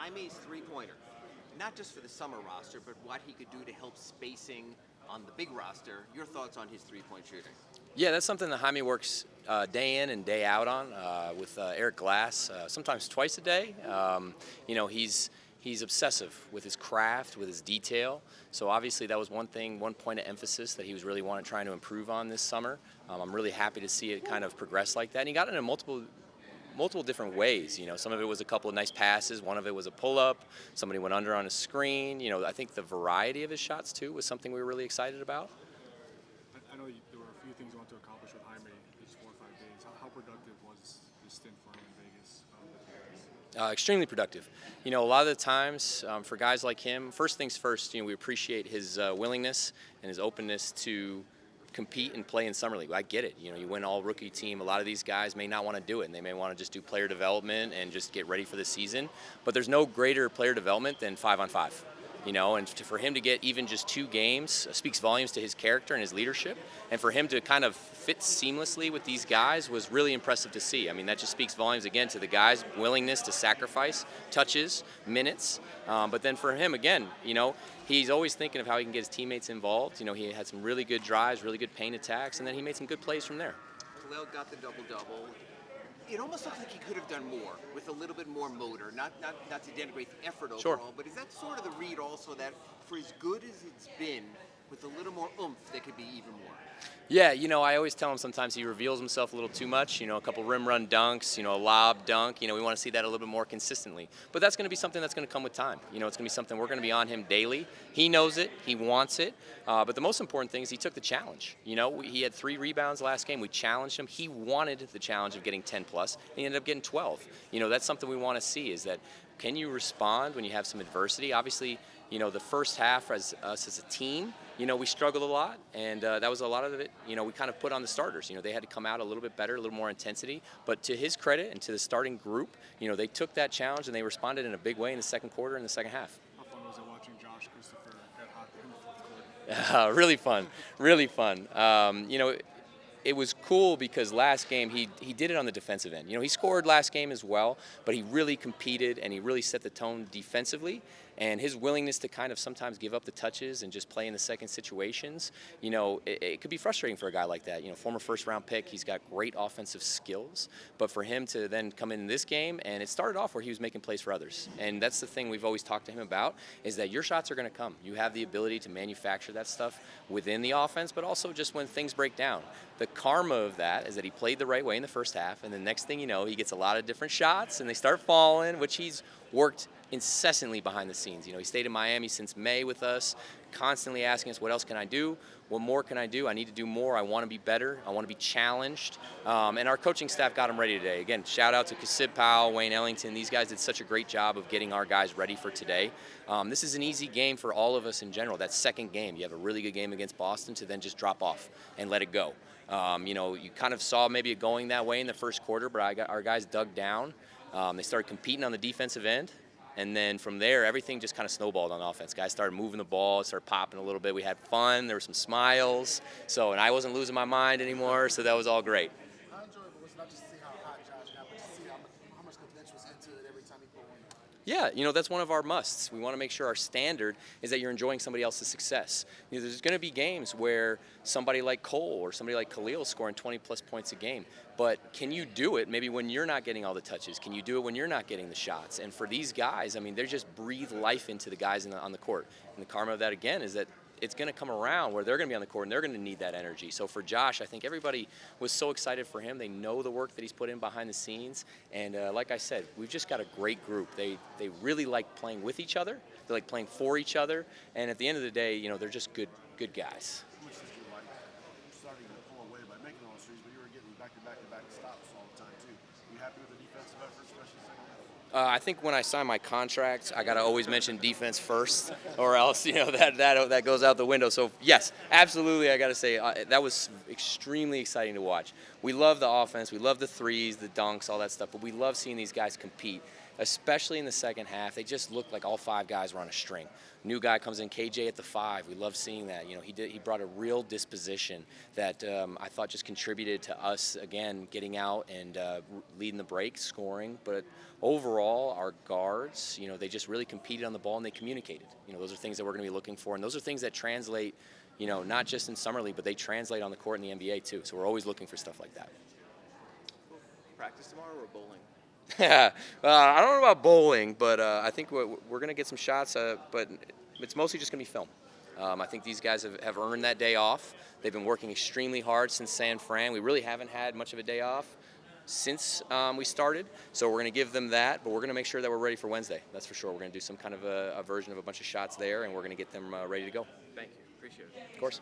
Jaime's three-pointer, not just for the summer roster, but what he could do to help spacing on the big roster. Your thoughts on his three-point shooting? Yeah, that's something that Haime works day in and day out on with Eric Glass, sometimes twice a day. He's obsessive with his craft, with his detail. So obviously that was one point of emphasis that he was really trying to improve on this summer. I'm really happy to see it kind of progress like that. And he got it in multiple different ways. Some of it was a couple of nice passes. One of it was a pull-up. Somebody went under on a screen. I think the variety of his shots too was something we were really excited about. I know there were a few things you want to accomplish with Haime these 4 or 5 days. How productive was this stint for him in Vegas? Extremely productive. A lot of the times for guys like him, first things first, we appreciate his willingness and his openness to compete and play in Summer League. I get it. You win all rookie team. A lot of these guys may not want to do it, and they may want to just do player development and just get ready for the season. But there's no greater player development than 5-on-5. And for him to get even just 2 games speaks volumes to his character and his leadership. And for him to kind of fit seamlessly with these guys was really impressive to see. I mean, that just speaks volumes, again, to the guys' willingness to sacrifice touches, minutes. But then for him, again, he's always thinking of how he can get his teammates involved. He had some really good drives, really good paint attacks, and then he made some good plays from there. Khalil got the double-double. It almost looks like he could have done more with a little bit more motor, not to denigrate the effort overall, sure. But is that sort of the read also that for as good as it's been, with a little more oomph, there could be even more? Yeah, I always tell him sometimes he reveals himself a little too much. A couple rim run dunks, a lob dunk. We want to see that a little bit more consistently. But that's going to be something that's going to come with time. It's going to be something we're going to be on him daily. He knows it. He wants it. But the most important thing is he took the challenge. He had 3 rebounds last game. We challenged him. He wanted the challenge of getting 10 plus. And he ended up getting 12. That's something we want to see, is that can you respond when you have some adversity? Obviously, the first half as us as a team, we struggled a lot, and that was a lot of it, we kind of put on the starters. They had to come out a little bit better, a little more intensity. But to his credit and to the starting group, they took that challenge and they responded in a big way in the second quarter and the second half. How fun was it watching Josh Christopher get hot in the fourth quarter? Really fun, really fun. It was cool because last game he did it on the defensive end. He scored last game as well, but he really competed and he really set the tone defensively. And his willingness to kind of sometimes give up the touches and just play in the second situations, it could be frustrating for a guy like that. Former first-round pick, he's got great offensive skills. But for him to then come in this game, and it started off where he was making plays for others. And that's the thing we've always talked to him about, is that your shots are going to come. You have the ability to manufacture that stuff within the offense, but also just when things break down. The karma of that is that he played the right way in the first half, and the next thing you know, he gets a lot of different shots, and they start falling, which he's worked incessantly behind the scenes. He stayed in Miami since May with us, constantly asking us, what else can I do? What more can I do? I need to do more. I want to be better. I want to be challenged. And our coaching staff got him ready today. Again, shout out to Kasib Powell, Wayne Ellington. These guys did such a great job of getting our guys ready for today. This is an easy game for all of us in general. That second game, you have a really good game against Boston to then just drop off and let it go. You kind of saw maybe it going that way in the first quarter, but our guys dug down. They started competing on the defensive end. And then from there, everything just kind of snowballed on offense. Guys started moving the ball, started popping a little bit. We had fun. There were some smiles. And I wasn't losing my mind anymore, so that was all great. How enjoyable was it not just to see how hot Josh got, but to see how much the bench was into it every time he put one? Yeah, that's one of our musts. We want to make sure our standard is that you're enjoying somebody else's success. There's going to be games where somebody like Cole or somebody like Khalil is scoring 20-plus points a game. But can you do it maybe when you're not getting all the touches? Can you do it when you're not getting the shots? And for these guys, they just breathe life into the guys on the court. And the karma of that, again, is that it's going to come around where they're going to be on the court and they're going to need that energy. So for Josh, I think everybody was so excited for him. They know the work that he's put in behind the scenes. And like I said, we've just got a great group. They really like playing with each other. They like playing for each other. And at the end of the day, they're just good guys. How much did you like starting to pull away by making all those threes, but you were getting back-to-back stops all the time, too? Are you happy with the defensive effort, especially second half? I think when I sign my contract, I got to always mention defense first, or else that goes out the window. So yes, absolutely, I got to say that was extremely exciting to watch. We love the offense, we love the threes, the dunks, all that stuff, but we love seeing these guys compete. especially in the second half. They just looked like all 5 guys were on a string. New guy comes in, KJ at the 5. We love seeing that. You know, he brought a real disposition that I thought just contributed to us, again, getting out and leading the break, scoring. But overall, our guards, you know, they just really competed on the ball and they communicated. You know, those are things that we're going to be looking for, and those are things that translate, you know, not just in Summer League, but they translate on the court in the NBA too. So we're always looking for stuff like that. Practice tomorrow or bowling? I don't know about bowling, but I think we're going to get some shots, but it's mostly just going to be film. I think these guys have earned that day off. They've been working extremely hard since San Fran. We really haven't had much of a day off since we started, so we're going to give them that, but we're going to make sure that we're ready for Wednesday. That's for sure. We're going to do some kind of a version of a bunch of shots there, and we're going to get them ready to go. Thank you. Appreciate it. Of course.